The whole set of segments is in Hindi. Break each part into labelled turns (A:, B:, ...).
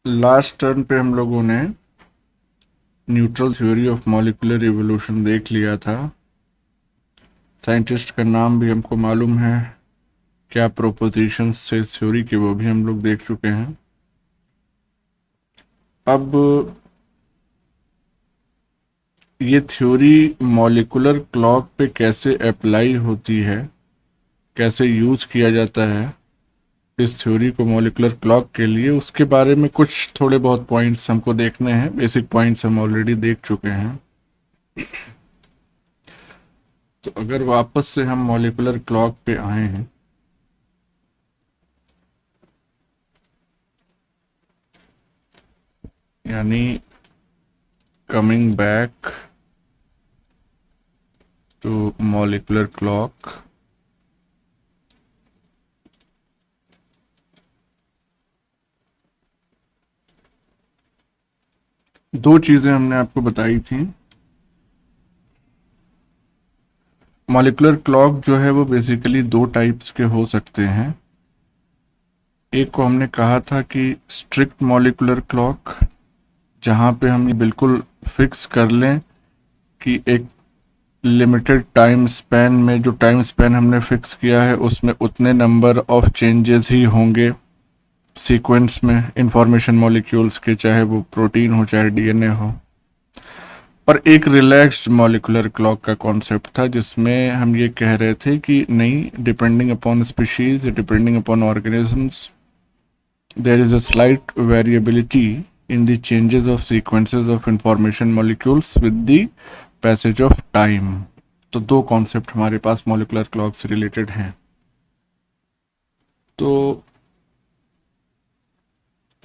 A: लास्ट टर्न पे हम लोगों ने neutral theory of molecular evolution देख लिया था। साइंटिस्ट का नाम भी हमको मालूम है, क्या प्रोपोजिशंस थे इस थ्योरी के वो भी हम लोग देख चुके हैं। अब ये थ्योरी मॉलिक्यूलर क्लॉक पे कैसे अप्लाई होती है, कैसे यूज किया जाता है इस थ्योरी को मॉलिक्यूलर क्लॉक के लिए, उसके बारे में कुछ थोड़े बहुत पॉइंट्स हमको देखने हैं। बेसिक पॉइंट्स हम ऑलरेडी देख चुके हैं। तो अगर वापस से हम मॉलिक्यूलर क्लॉक पे आए हैं, यानी coming back to molecular clock, दो चीजें हमने आपको बताई थी। मॉलिक्यूलर क्लॉक जो है वो बेसिकली दो टाइप्स के हो सकते हैं। एक को हमने कहा था कि स्ट्रिक्ट मॉलिक्यूलर क्लॉक, जहाँ पे हम ये बिल्कुल फिक्स कर लें कि एक लिमिटेड टाइम स्पैन में, जो टाइम स्पैन हमने फिक्स किया है उसमें उतने नंबर ऑफ चेंजेस ही होंगे सीक्वेंस में इंफॉर्मेशन मॉलिक्यूल्स के, चाहे वो प्रोटीन हो चाहे डीएनए हो। और एक रिलैक्स्ड मॉलिक्यूलर क्लॉक का कॉन्सेप्ट था, जिसमें हम ये कह रहे थे कि नहीं, depending upon species, depending upon organisms, there is a slight variability in the changes of sequences of information molecules with the passage of time. तो दो कॉन्सेप्ट हमारे पास मॉलिक्यूलर क्लॉक से रिलेटेड हैं। तो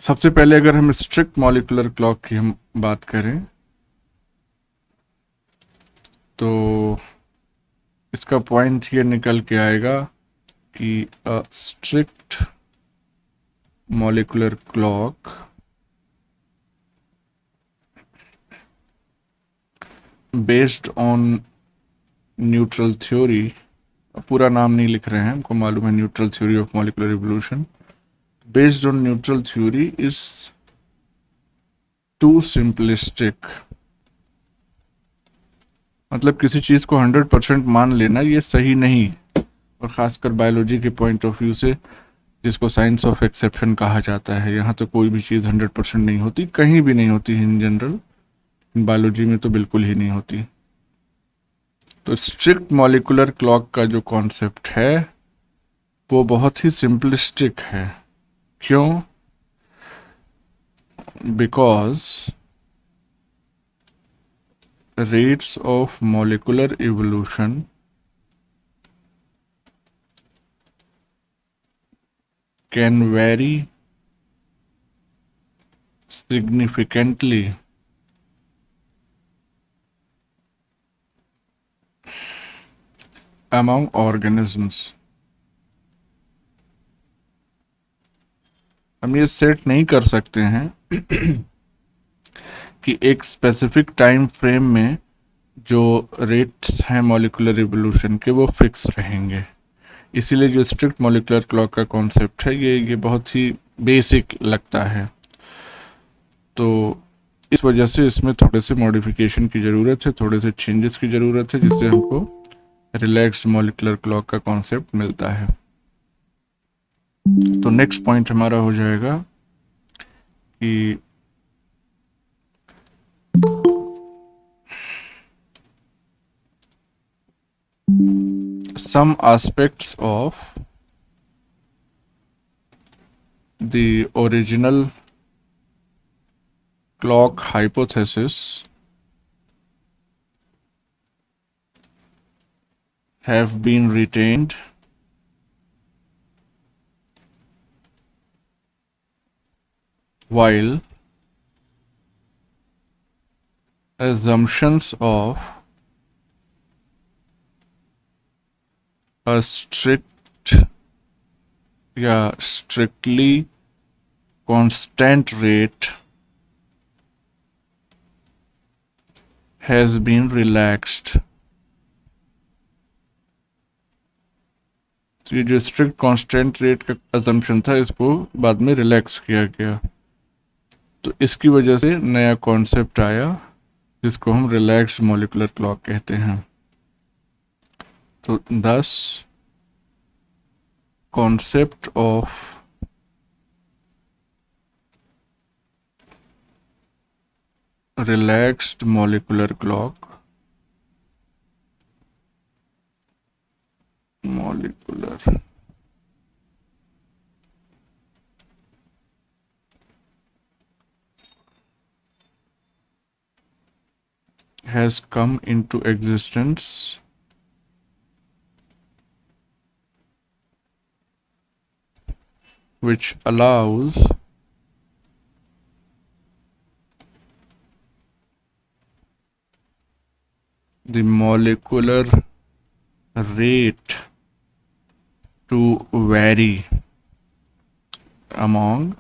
A: सबसे पहले अगर हम स्ट्रिक्ट मॉलिक्यूलर क्लॉक की हम बात करें, तो इसका पॉइंट ये निकल के आएगा कि a strict molecular clock based on neutral theory, पूरा नाम नहीं लिख रहे हैं, हमको मालूम है neutral theory of molecular evolution, based on neutral theory is too simplistic. मतलब किसी चीज को 100% मान लेना ये सही नहीं, और खासकर बायोलॉजी के पॉइंट ऑफ व्यू से, जिसको साइंस ऑफ एक्सेप्शन कहा जाता है। यहाँ तो कोई भी चीज़ 100% नहीं होती, कहीं भी नहीं होती इन जनरल, बायोलॉजी में तो बिल्कुल ही नहीं होती। तो स्ट्रिक्ट मॉलिक्यूलर क्लॉक का जो कॉन्सेप्ट है वो बहुत ही सिंपलिस्टिक है। क्यों? Because rates of molecular evolution can very significantly among organisms। हम ये सेट नहीं कर सकते हैं कि एक स्पेसिफिक टाइम फ्रेम में जो रेट्स हैं मॉलिक्यूलर इवोल्यूशन के वो फिक्स रहेंगे। इसीलिए जो स्ट्रिक्ट मॉलिक्यूलर क्लॉक का कॉन्सेप्ट है ये बहुत ही बेसिक लगता है। तो इस वजह से इसमें थोड़े से मॉडिफिकेशन की ज़रूरत है, थोड़े से चेंजेस की ज़रूरत है, जिससे हमको रिलैक्स्ड मॉलिक्यूलर क्लॉक का कॉन्सेप्ट मिलता है। तो नेक्स्ट पॉइंट हमारा हो जाएगा कि some aspects of the original clock hypothesis have been retained while assumptions of a strict या strictly constant rate has been relaxed। तो ये जो स्ट्रिक्ट कांस्टेंट रेट का अजम्पशन था इसको बाद में रिलैक्स किया गया, तो इसकी वजह से नया कॉन्सेप्ट आया जिसको हम रिलैक्स्ड मॉलिक्यूलर क्लॉक कहते हैं। तो दस concept of relaxed molecular clock has come into existence which allows the molecular rate to vary among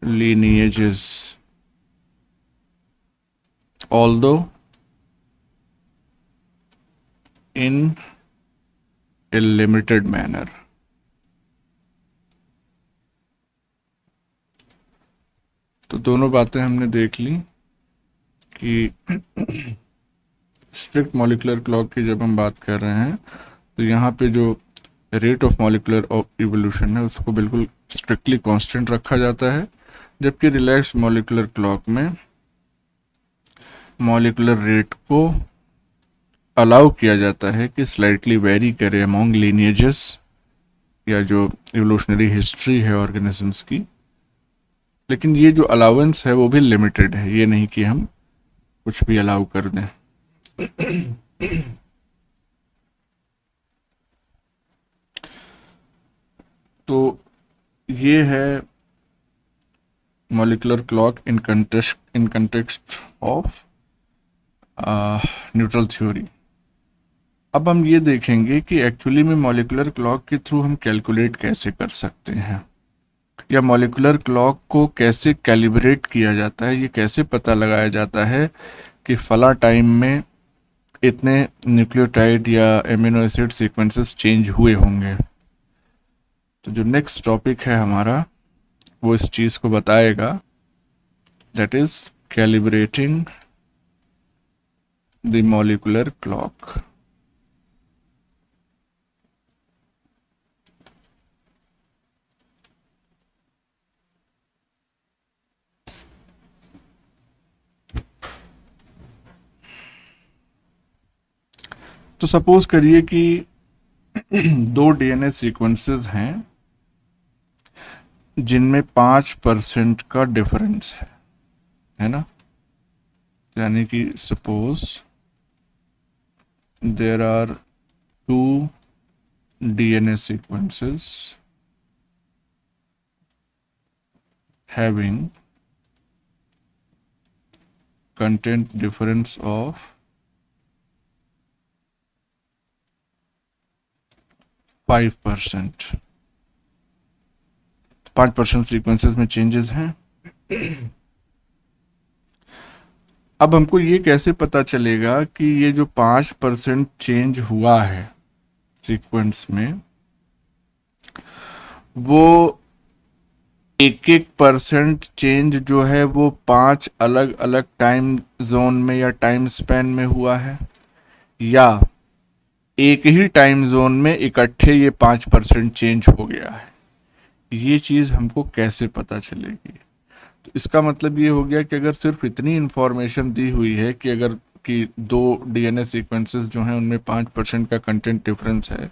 A: lineages, although in a limited manner. तो दोनों बातें हमने देख ली कि स्ट्रिक्ट मॉलिक्यूलर क्लॉक की जब हम बात कर रहे हैं तो यहाँ पे जो रेट ऑफ मॉलिक्यूलर इवोल्यूशन है उसको बिल्कुल स्ट्रिक्टली कांस्टेंट रखा जाता है, जबकि रिलैक्स मॉलिक्यूलर क्लॉक में मॉलिक्यूलर रेट को अलाउ किया जाता है कि स्लाइटली वेरी करे अमॉन्ग लीनिएजेस या जो इवोल्यूशनरी हिस्ट्री है ऑर्गेनिजम्स की, लेकिन ये जो अलाउंस है वो भी लिमिटेड है, ये नहीं कि हम कुछ भी अलाउ कर दें। तो ये है molecular clock in context of neutral theory. अब हम ये देखेंगे कि एक्चुअली में मॉलिक्यूलर क्लॉक के थ्रू हम कैलकुलेट कैसे कर सकते हैं, या मॉलिक्यूलर क्लॉक को कैसे कैलिब्रेट किया जाता है, ये कैसे पता लगाया जाता है कि फला टाइम में इतने न्यूक्लियोटाइड या एमिनो एसिड सीक्वेंसेस चेंज हुए होंगे। तो जो नेक्स्ट टॉपिक है हमारा वो इस चीज़ को बताएगा, that is calibrating the molecular clock. तो सपोज करिए कि दो डीएनए सीक्वेंसेस हैं जिनमें 5% का डिफरेंस है ना, यानी कि suppose there are 2 DNA sequences having content difference of 5%। 5% sequences में चेंजेस हैं। अब हमको ये कैसे पता चलेगा कि ये जो 5% चेंज हुआ है सीक्वेंस में वो 1-1% चेंज जो है वो 5 अलग अलग टाइम जोन में या टाइम स्पैन में हुआ है, या एक ही टाइम जोन में इकट्ठे ये 5% चेंज हो गया है। ये चीज़ हमको कैसे पता चलेगी? तो इसका मतलब ये हो गया कि अगर सिर्फ इतनी इंफॉर्मेशन दी हुई है कि अगर कि दो डीएनए सीक्वेंसेस जो हैं उनमें 5% का कंटेंट डिफरेंस है,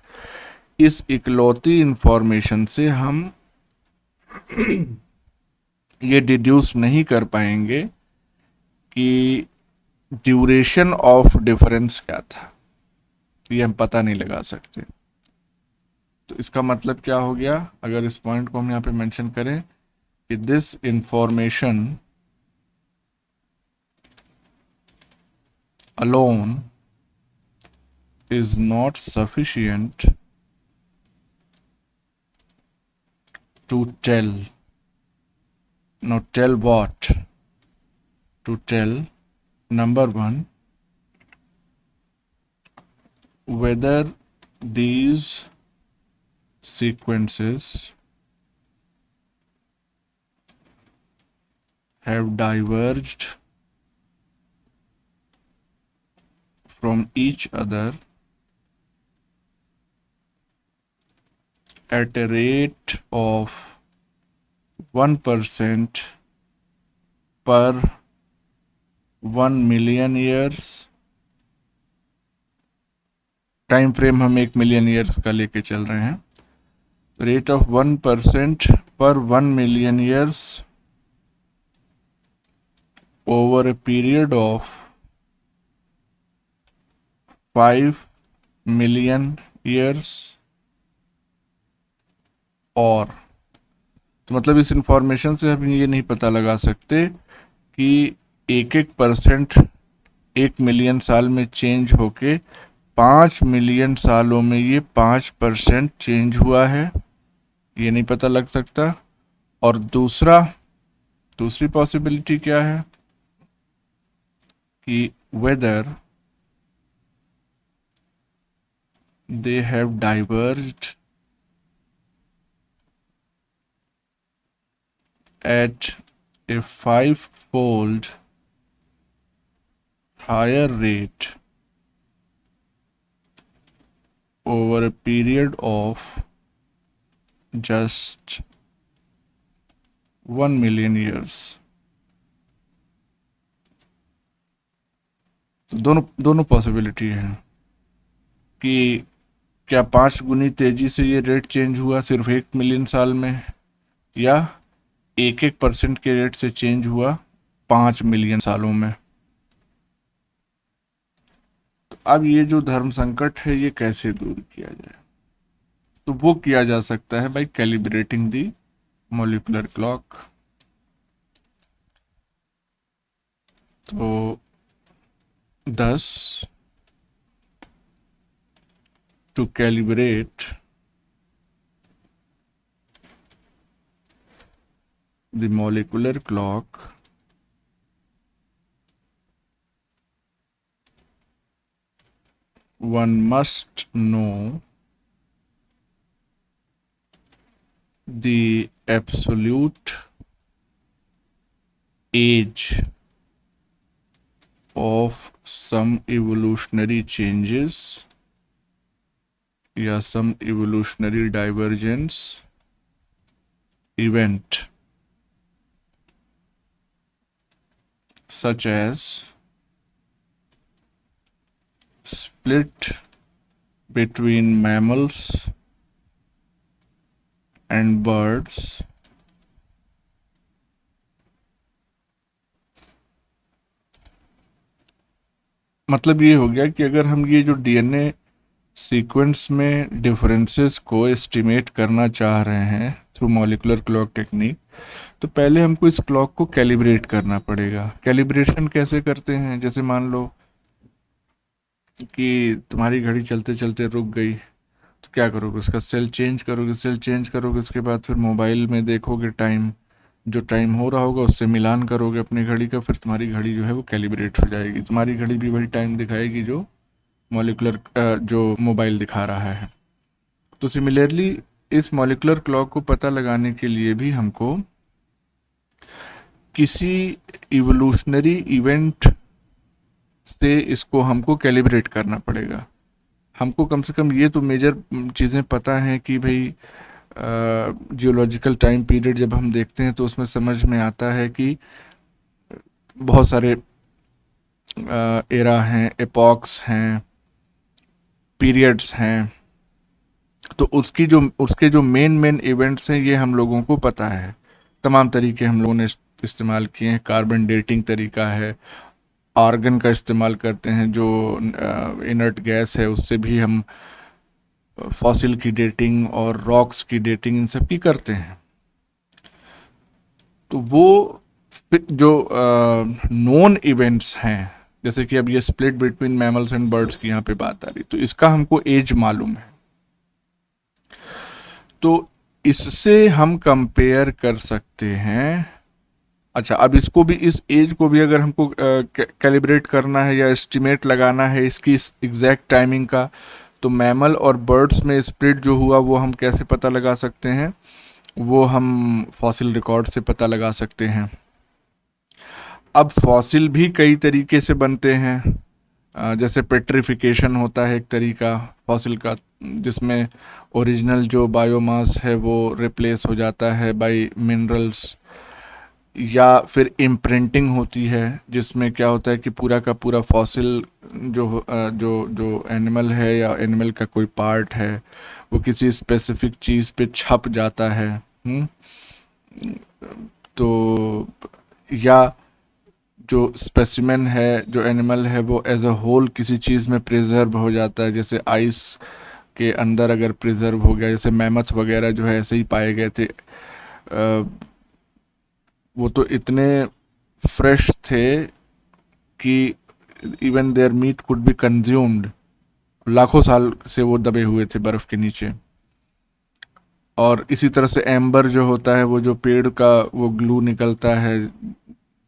A: इस इकलौती इंफॉर्मेशन से हम ये डिड्यूस नहीं कर पाएंगे कि ड्यूरेशन ऑफ डिफरेंस क्या था, ये हम पता नहीं लगा सकते। तो इसका मतलब क्या हो गया, अगर इस पॉइंट को हम यहाँ पे मेंशन करें कि this information alone is not sufficient to tell. Now tell what? To tell, number one, whether these sequences have diverged from each other at a rate of 1% per 1 million years। Time frame हम 1 मिलियन ईयर्स का लेके चल रहे हैं। रेट ऑफ 1% पर 1 million years over a period of 5 million years। और तो मतलब इस इंफॉर्मेशन से हम ये नहीं पता लगा सकते कि 1% 1 मिलियन साल में चेंज होके 5 मिलियन सालों में ये 5% चेंज हुआ है, ये नहीं पता लग सकता। और दूसरी पॉसिबिलिटी क्या है कि whether they have diverged at a 5-fold higher rate over a period of just 1 million years। दोनों पॉसिबिलिटी है कि क्या 5 गुनी तेजी से ये रेट चेंज हुआ सिर्फ 1 मिलियन साल में, या 1% के रेट से चेंज हुआ 5 मिलियन सालों में। तो अब ये जो धर्म संकट है ये कैसे दूर किया जाए, तो वो किया जा सकता है बाय कैलिब्रेटिंग दी मॉलिक्यूलर क्लॉक। तो 10 to calibrate the molecular clock, one must know the absolute age of some evolutionary changes या some evolutionary divergence event, such as split between mammals and birds, मतलब ये हो गया कि अगर हम ये जो डीएनए सीक्वेंस में डिफरेंसेस को एस्टिमेट करना चाह रहे हैं थ्रू मॉलिक्यूलर क्लॉक टेक्निक, तो पहले हमको इस क्लॉक को कैलिब्रेट करना पड़ेगा। कैलिब्रेशन कैसे करते हैं, जैसे मान लो कि तुम्हारी घड़ी चलते चलते रुक गई, तो क्या करोगे, उसका सेल चेंज करोगे, उसके बाद फिर मोबाइल में देखोगे टाइम, जो टाइम हो रहा होगा उससे मिलान करोगे अपनी घड़ी का, फिर तुम्हारी घड़ी जो है वो कैलिब्रेट हो जाएगी। तुम्हारी घड़ी भी वही टाइम दिखाएगी जो मॉलिक्यूलर जो मोबाइल दिखा रहा है। तो सिमिलरली इस मॉलिक्यूलर क्लॉक को पता लगाने के लिए भी हमको किसी इवोल्यूशनरी इवेंट से इसको हमको कैलिब्रेट करना पड़ेगा। हमको कम से कम ये तो मेजर चीज़ें पता हैं कि भाई जियोलॉजिकल टाइम पीरियड जब हम देखते हैं तो उसमें समझ में आता है कि बहुत सारे एरा हैं, एपॉक्स हैं, पीरियड्स हैं। तो उसके जो मेन इवेंट्स हैं ये हम लोगों को पता है। तमाम तरीके हम लोगों ने इस्तेमाल किए हैं। कार्बन डेटिंग तरीका है, आर्गन का इस्तेमाल करते हैं, जो इनर्ट गैस है उससे भी हम फॉसिल की डेटिंग और रॉक्स की डेटिंग इन सब की करते हैं। तो वो जो नोन इवेंट्स हैं, जैसे कि अब ये split between mammals and birds की यहाँ पे बात आ रही, तो इसका हमको एज मालूम है, तो इससे हम कंपेयर कर सकते हैं। अच्छा, अब इसको भी, इस एज को भी अगर हमको कैलिब्रेट करना है या एस्टिमेट लगाना है इसकी एग्जैक्ट टाइमिंग का, तो मैमल और बर्ड्स में स्प्लिट जो हुआ वो हम कैसे पता लगा सकते हैं? वो हम फॉसिल रिकॉर्ड से पता लगा सकते हैं। अब फॉसिल भी कई तरीके से बनते हैं। जैसे पेट्रिफिकेशन होता है एक तरीका फॉसिल का, जिसमें ओरिजिनल जो बायोमास है वो रिप्लेस हो जाता है बाय मिनरल्स। या फिर इम्प्रिंटिंग होती है, जिसमें क्या होता है कि पूरा का पूरा फॉसिल जो एनिमल है या एनिमल का कोई पार्ट है वो किसी स्पेसिफिक चीज़ पे छप जाता है। तो या जो स्पेसिमेन है, जो एनिमल है, वो एज अ होल किसी चीज़ में प्रिजर्व हो जाता है, जैसे आइस के अंदर अगर प्रिजर्व हो गया, जैसे मैमथ वगैरह जो है ऐसे ही पाए गए थे। वो तो इतने फ्रेश थे कि even there meet could be consumed. लाखों साल से वो दबे हुए थे बर्फ़ के नीचे। और इसी तरह से एम्बर जो होता है, वो जो पेड़ का वो ग्लू निकलता है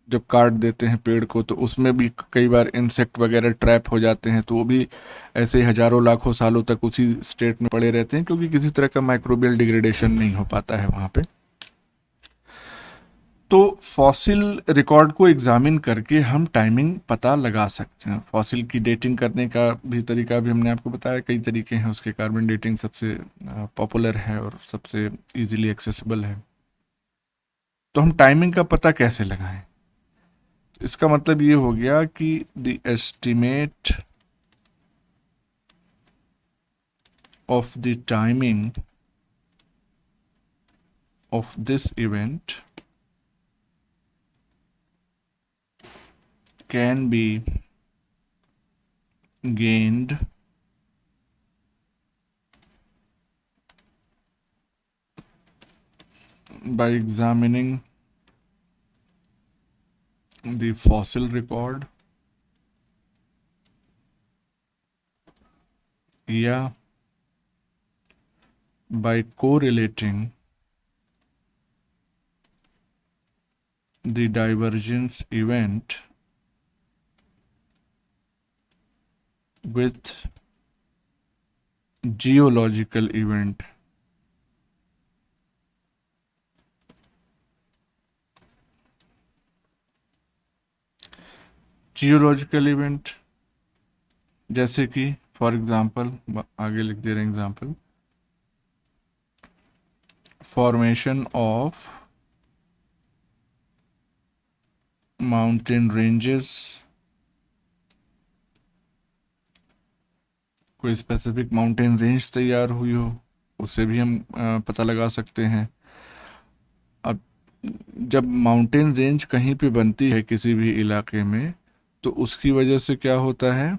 A: जब काट देते हैं पेड़ को, तो उसमें भी कई बार इंसेक्ट वगैरह ट्रैप हो जाते हैं, तो वो भी ऐसे ही हजारों लाखों सालों तक उसी स्टेट में पड़े रहते हैं, क्योंकि किसी तरह का माइक्रोबियल डिग्रेडेशन नहीं हो पाता है वहाँ पे। तो फॉसिल रिकॉर्ड को एग्जामिन करके हम टाइमिंग पता लगा सकते हैं। फॉसिल की डेटिंग करने का भी तरीका भी हमने आपको बताया, कई तरीके हैं उसके। कार्बन डेटिंग सबसे पॉपुलर है और सबसे इजीली एक्सेसिबल है। तो हम टाइमिंग का पता कैसे लगाएं? इसका मतलब ये हो गया कि the estimate of the timing of this event can be gained by examining the fossil record या by correlating the divergence event with geological event। Geological event जैसे कि फॉर एग्जांपल, आगे लिख दे रहे हैं example, formation of mountain ranges. कोई स्पेसिफिक माउंटेन रेंज तैयार हुई हो, उससे भी हम पता लगा सकते हैं। अब जब माउंटेन रेंज कहीं पे बनती है किसी भी इलाके में, तो उसकी वजह से क्या होता है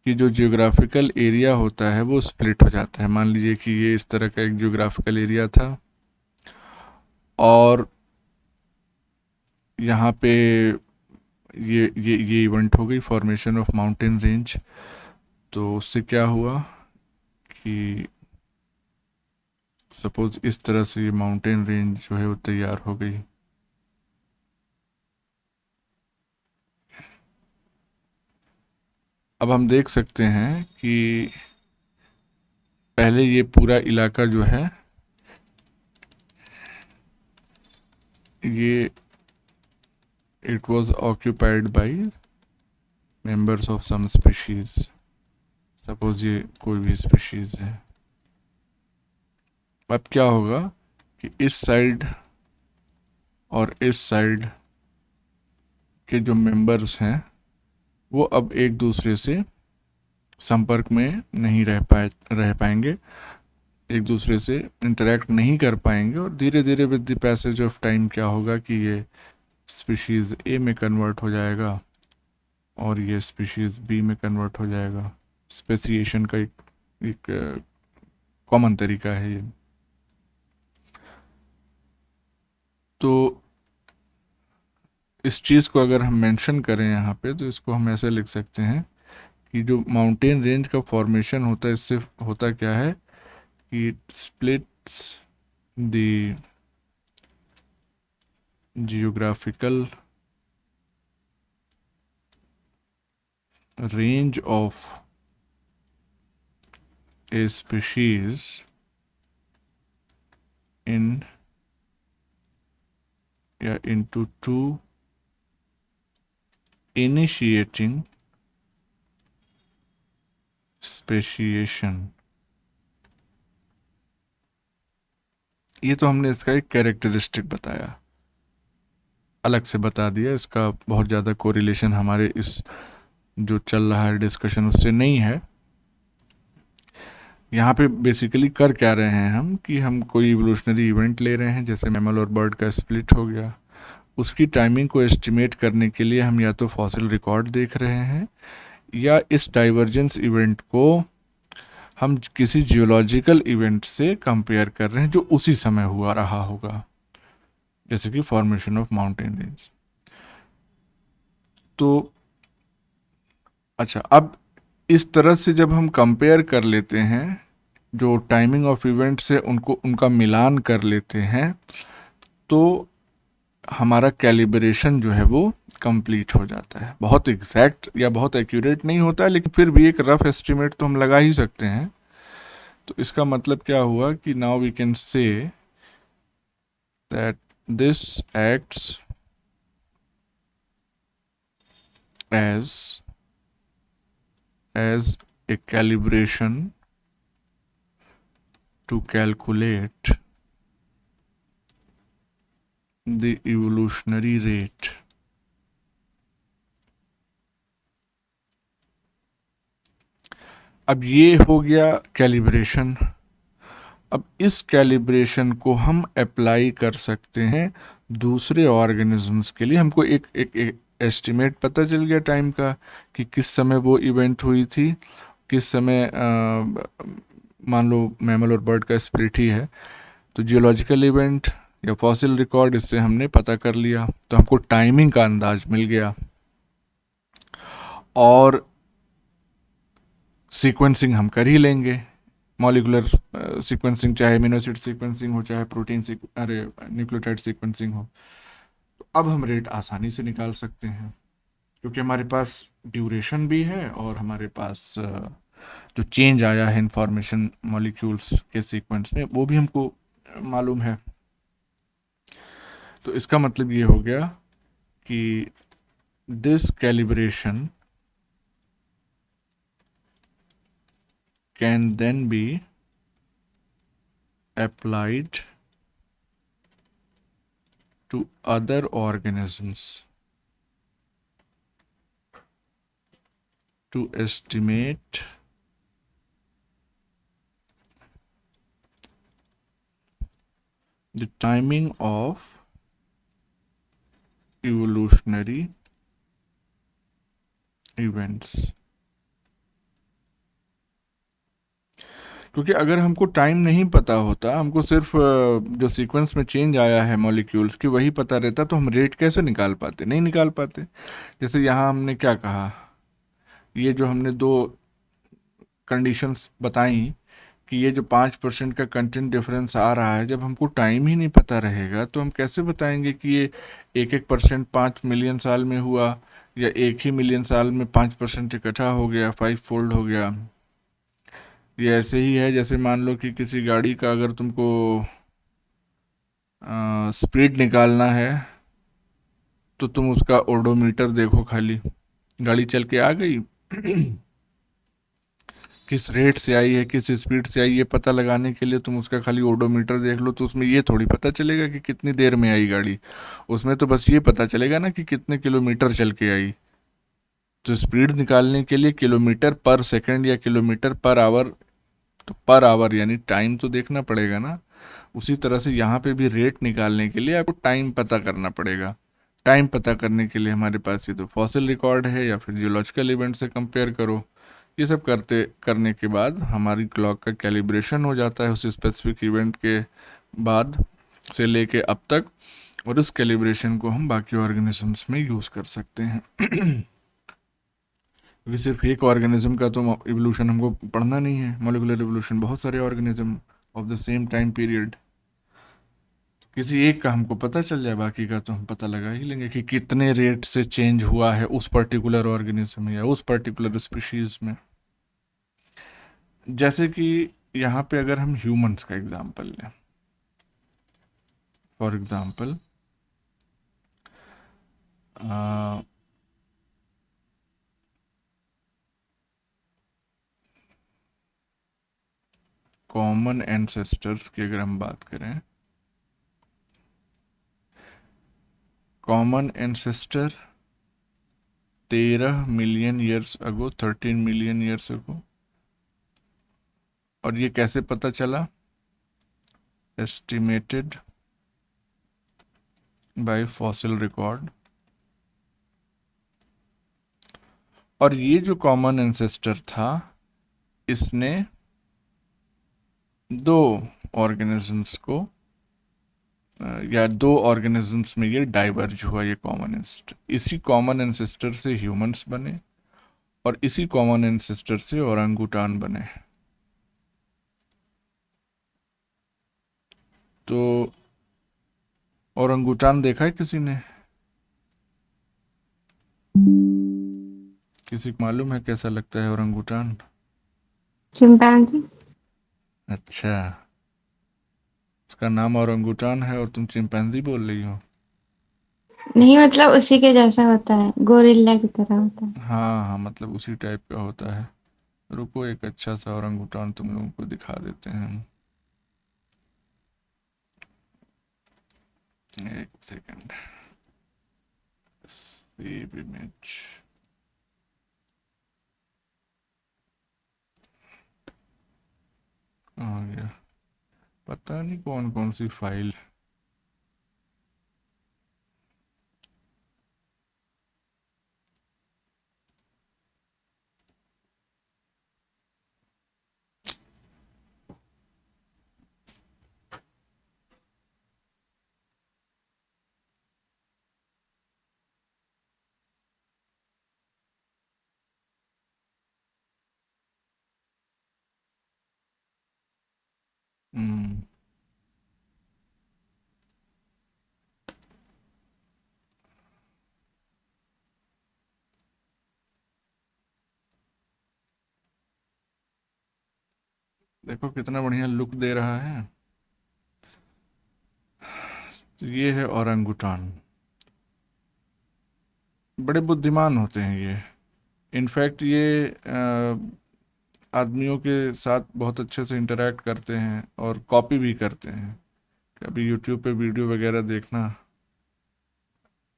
A: कि जो जियोग्राफिकल एरिया होता है वो स्प्लिट हो जाता है। मान लीजिए कि ये इस तरह का एक जियोग्राफिकल एरिया था और यहाँ पे ये इवेंट हो गई, फॉर्मेशन ऑफ माउंटेन रेंज। तो उससे क्या हुआ कि सपोज इस तरह से ये माउंटेन रेंज जो है वो तैयार हो गई। अब हम देख सकते हैं कि पहले ये पूरा इलाका जो है ये it was occupied by members of some species। Suppose ये कोई भी स्पीशीज है। अब क्या होगा कि इस साइड और इस साइड के जो मेंबर्स हैं वो अब एक दूसरे से संपर्क में नहीं रह पाएंगे, एक दूसरे से इंटरेक्ट नहीं कर पाएंगे, और धीरे धीरे with the passage of time क्या होगा कि ये स्पीशीज़ ए में कन्वर्ट हो जाएगा और ये स्पीशीज़ बी में कन्वर्ट हो जाएगा। स्पेसिएशन का एक कॉमन तरीका है ये। तो इस चीज़ को अगर हम मेंशन करें यहाँ पे, तो इसको हम ऐसे लिख सकते हैं कि जो माउंटेन रेंज का फॉर्मेशन होता है, इससे होता क्या है कि it splits the geographical range of a species in या into two initiating speciation। ये तो हमने इसका एक कैरेक्टरिस्टिक बताया, अलग से बता दिया, इसका बहुत ज़्यादा कोरिलेशन हमारे इस जो चल रहा है डिस्कशन उससे नहीं है। यहाँ पे बेसिकली कर क्या रहे हैं हम कि हम कोई इवोल्यूशनरी इवेंट ले रहे हैं, जैसे मैमल और बर्ड का स्प्लिट हो गया, उसकी टाइमिंग को एस्टिमेट करने के लिए हम या तो फॉसिल रिकॉर्ड देख रहे हैं या इस डाइवर्जेंस इवेंट को हम किसी जियोलॉजिकल इवेंट से कंपेयर कर रहे हैं जो उसी समय हुआ रहा होगा, जैसे कि फॉर्मेशन ऑफ माउंटेन रेंज। तो अच्छा, अब इस तरह से जब हम कंपेयर कर लेते हैं, जो टाइमिंग ऑफ इवेंट से उनका मिलान कर लेते हैं, तो हमारा कैलिब्रेशन जो है वो कंप्लीट हो जाता है। बहुत एग्जैक्ट या बहुत एक्यूरेट नहीं होता है, लेकिन फिर भी एक रफ एस्टिमेट तो हम लगा ही सकते हैं। तो इसका मतलब क्या हुआ कि now we can say that this acts as a calibration to calculate the evolutionary rate। अब ये हो गया कैलिब्रेशन। अब इस कैलिब्रेशन को हम अप्लाई कर सकते हैं दूसरे ऑर्गेनिजम्स के लिए। हमको एक एस्टिमेट पता चल गया टाइम का कि किस समय वो इवेंट हुई थी, किस समय मान लो मैमल और बर्ड का स्प्लिट ही है, तो जियोलॉजिकल इवेंट या फॉसिल रिकॉर्ड, इससे हमने पता कर लिया, तो हमको टाइमिंग का अंदाज मिल गया। और सीक्वेंसिंग हम कर ही लेंगे, मॉलिकुलर सीक्वेंसिंग, चाहे अमीनो एसिड सीक्वेंसिंग हो, चाहे प्रोटीन न्यूक्लियोटाइड सीक्वेंसिंग हो। तो अब हम रेट आसानी से निकाल सकते हैं, क्योंकि हमारे पास ड्यूरेशन भी है और हमारे पास जो चेंज आया है इंफॉर्मेशन मॉलिक्यूल्स के सीक्वेंस में वो भी हमको मालूम है। तो इसका मतलब ये हो गया कि this calibration can then be applied to other organisms to estimate the timing of evolutionary events। क्योंकि अगर हमको टाइम नहीं पता होता, हमको सिर्फ जो सीक्वेंस में चेंज आया है मॉलिक्यूल्स की वही पता रहता, तो हम रेट कैसे निकाल पाते? नहीं निकाल पाते। जैसे यहाँ हमने क्या कहा, ये जो हमने दो कंडीशंस बताई कि ये जो 5% का कंटेंट डिफरेंस आ रहा है, जब हमको टाइम ही नहीं पता रहेगा तो हम कैसे बताएंगे कि ये 1% 5 मिलियन साल में हुआ, या 1 ही मिलियन साल में 5% इकट्ठा हो गया, 5 फोल्ड हो गया। ये ऐसे ही है जैसे मान लो कि किसी गाड़ी का अगर तुमको स्पीड निकालना है तो तुम उसका ओडोमीटर देखो, खाली गाड़ी चल के आ गई किस रेट से आई है, किस स्पीड से आई, ये पता लगाने के लिए तुम उसका खाली ओडोमीटर देख लो, तो उसमें ये थोड़ी पता चलेगा कि कितनी देर में आई गाड़ी। उसमें तो बस ये पता चलेगा ना कि कितने किलोमीटर चल के आई। तो स्पीड निकालने के लिए किलोमीटर पर सेकंड या किलोमीटर पर आवर, तो पर आवर यानी टाइम तो देखना पड़ेगा ना। उसी तरह से यहाँ पे भी रेट निकालने के लिए आपको टाइम पता करना पड़ेगा। टाइम पता करने के लिए हमारे पास ये तो फॉसिल रिकॉर्ड है या फिर जियोलॉजिकल इवेंट से कंपेयर करो। ये सब करने के बाद हमारी क्लॉक का कैलिब्रेशन हो जाता है उस स्पेसिफिक इवेंट के बाद से लेके अब तक, और इस कैलिब्रेशन को हम बाकी ऑर्गेनिजम्स में यूज़ कर सकते हैं। क्योंकि सिर्फ एक ऑर्गेनिज्म का तो इवोल्यूशन हमको पढ़ना नहीं है, मॉलिक्यूलर इवोल्यूशन बहुत सारे organism of the same time period, किसी एक का हमको पता चल जाए, बाकी का तो हम पता लगा ही लेंगे कि कितने रेट से चेंज हुआ है उस पर्टिकुलर ऑर्गेनिज्म में या उस पर्टिकुलर स्पीशीज में। जैसे कि यहाँ पे अगर हम ह्यूमंस का एग्जांपल लें, फॉर एग्जांपल कॉमन एंसेस्टर्स की अगर हम बात करें, common ancestor 13 million years ago, 13 million years ago. और ये कैसे पता चला? Estimated by fossil record. और ये जो कॉमन एंसेस्टर था, इसने दो ऑर्गेनिजम्स को या दो ऑर्गेनिजम्स में ये डाइवर्ज हुआ, ये कॉमन एंसेस्टर। इसी कॉमन एंसेस्टर से ह्यूमंस बने और इसी कॉमन एंसेस्टर से ओरंगुटान बने। तो ओरंगुटान देखा है किसी ने? किसी को मालूम है कैसा लगता है ओरंगुटान?
B: चिंपैंजी।
A: अच्छा, उसका नाम ओरंगुटान है और तुम चिंपैंजी बोल रही हो?
B: नहीं मतलब उसी के जैसा होता है, गोरिल्ला की तरह होता है।
A: हाँ हाँ, मतलब उसी टाइप का होता है। रुको, एक अच्छा सा ओरंगुटान तुम लोगों को दिखा देते हैं हम। एक सेकंड, सेव इमेज। आ गया। पता नहीं कौन कौन सी फाइल। हम्म, देखो कितना बढ़िया लुक दे रहा है। तो ये है ओरंगुटान। बड़े बुद्धिमान होते हैं ये। इनफैक्ट ये आदमियों के साथ बहुत अच्छे से इंटरेक्ट करते हैं और कॉपी भी करते हैं। कभी यूट्यूब पे वीडियो वगैरह देखना।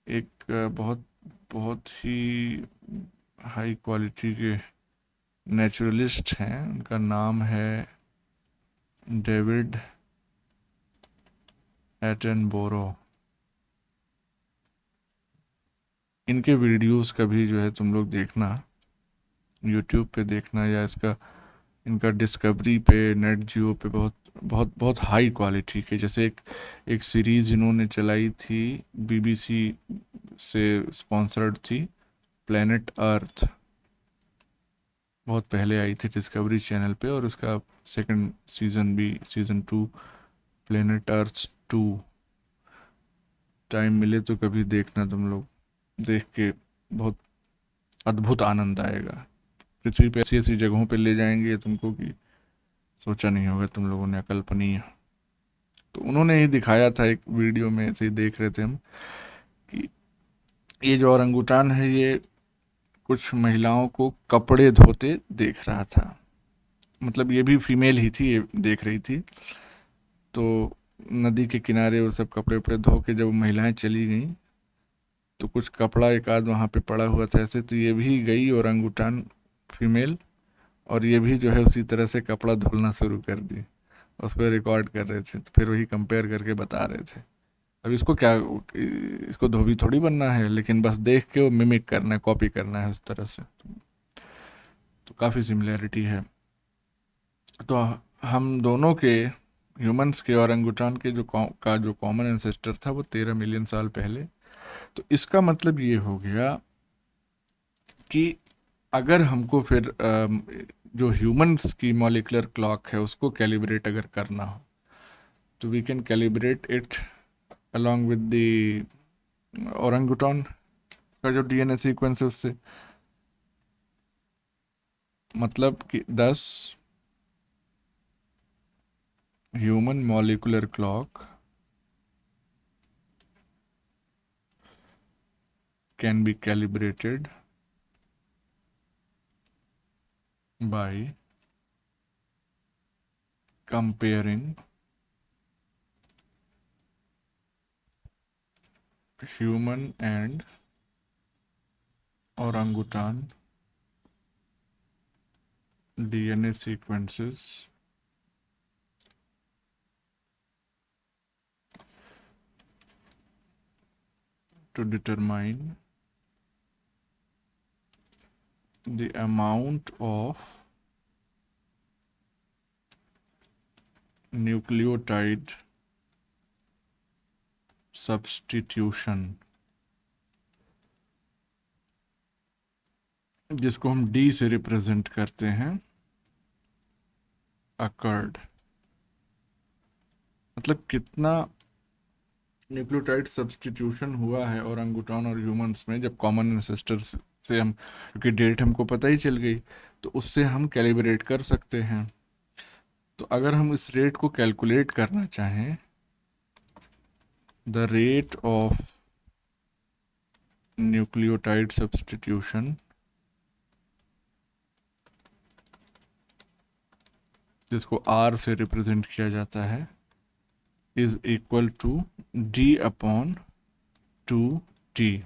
A: एक बहुत बहुत ही हाई क्वालिटी के नेचुरलिस्ट हैं, उनका नाम है डेविड एटनबोरो। इनके वीडियोस कभी जो है तुम लोग देखना, यूट्यूब पे देखना, या इसका इनका डिस्कवरी पे, नेट जियो पे बहुत बहुत बहुत हाई क्वालिटी के। जैसे एक एक सीरीज़ इन्होंने चलाई थी, बीबीसी से स्पॉन्सर्ड थी, प्लेनेट अर्थ। बहुत पहले आई थी डिस्कवरी चैनल पे, और इसका सेकंड सीज़न भी, सीज़न 2, प्लेनेट अर्थ 2। टाइम मिले तो कभी देखना तुम लोग, देख के बहुत अद्भुत आनंद आएगा। पृथ्वी पे ऐसी ऐसी जगहों पे ले जाएंगे तुमको कि सोचा नहीं होगा तुम लोगों ने, अकल्पनीय। तो उन्होंने ही दिखाया था एक वीडियो में, ऐसे ही देख रहे थे हम, कि ये जो ओरंगुटान है, ये कुछ महिलाओं को कपड़े धोते देख रहा था। मतलब ये भी फीमेल ही थी, ये देख रही थी। तो नदी के किनारे वो सब कपड़े उपड़े धो के जब महिलाएं चली गईं, तो कुछ कपड़ा एक आध वहाँ पे पड़ा हुआ था ऐसे, तो ये भी गई ओरंगुटान फीमेल, और ये भी जो है उसी तरह से कपड़ा धुलना शुरू कर दी। उस पर रिकॉर्ड कर रहे थे, तो फिर वही कंपेयर करके बता रहे थे। अब इसको क्या, इसको धोबी थोड़ी बनना है, लेकिन बस देख के वो मिमिक करना है, कॉपी करना है उस तरह से। तो काफ़ी सिमिलैरिटी है। तो हम दोनों के, ह्यूमंस के और ओरंगुटान के जो कॉमन एंसेस्टर था, वो 13 मिलियन साल पहले। तो इसका मतलब ये हो गया कि अगर हमको फिर जो ह्यूमंस की मॉलिक्यूलर क्लॉक है उसको कैलिब्रेट अगर करना हो, तो we can calibrate it along with the orangutan का जो डीएनए सीक्वेंस है उससे। मतलब कि 10 human molecular clock can be calibrated by comparing human and orangutan DNA sequences to determine the amount of nucleotide substitution, जिसको हम D से रिप्रेजेंट करते हैं, occurred, मतलब कितना न्यूक्लियोटाइड सब्स्टिट्यूशन हुआ है ओरंगुटान और ह्यूमंस में जब कॉमन एंसेस्टर्स से हम, क्योंकि डेट हमको पता ही चल गई, तो उससे हम कैलिब्रेट कर सकते हैं। तो अगर हम इस रेट को कैलकुलेट करना चाहें, the rate of nucleotide substitution जिसको R से रिप्रेजेंट किया जाता है, इज इक्वल टू D/2T।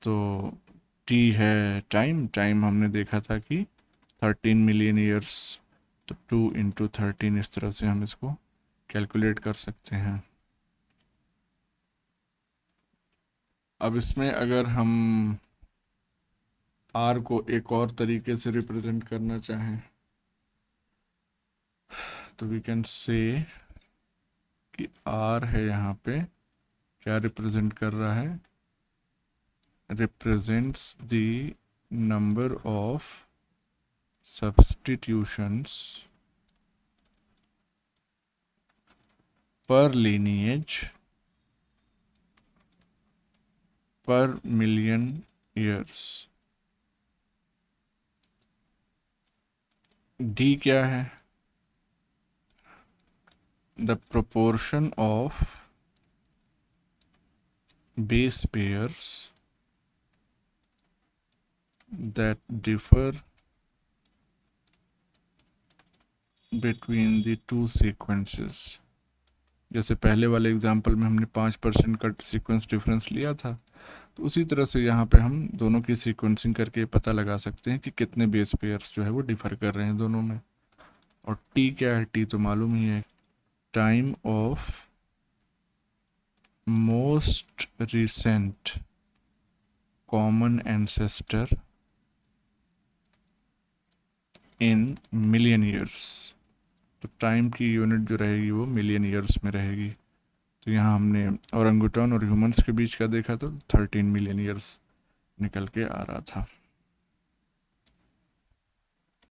A: तो T है टाइम हमने देखा था कि 13 मिलियन ईयर्स, तो 2 × 13, इस तरह से हम इसको कैलकुलेट कर सकते हैं। अब इसमें अगर हम R को एक और तरीके से रिप्रेजेंट करना चाहें, तो वी कैन से कि R है यहाँ पे क्या रिप्रेजेंट कर रहा है, represents the number of substitutions per lineage per million years। D क्या है, the proportion of base pairs that differ between the two sequences। जैसे पहले वाले एग्जाम्पल में हमने 5% का सीक्वेंस डिफरेंस लिया था, तो उसी तरह से यहाँ पे हम दोनों की सीक्वेंसिंग करके पता लगा सकते हैं कि कितने बेस पेयर्स जो है वो डिफर कर रहे हैं दोनों में। और T क्या है, T तो मालूम ही है, time of most recent common ancestor in million years. तो टाइम की यूनिट जो रहेगी वो मिलियन ईयर्स में रहेगी। तो यहाँ हमने ओरंगुटान और ह्यूमंस के बीच का देखा तो 13 मिलियन ईयर्स निकल के आ रहा था।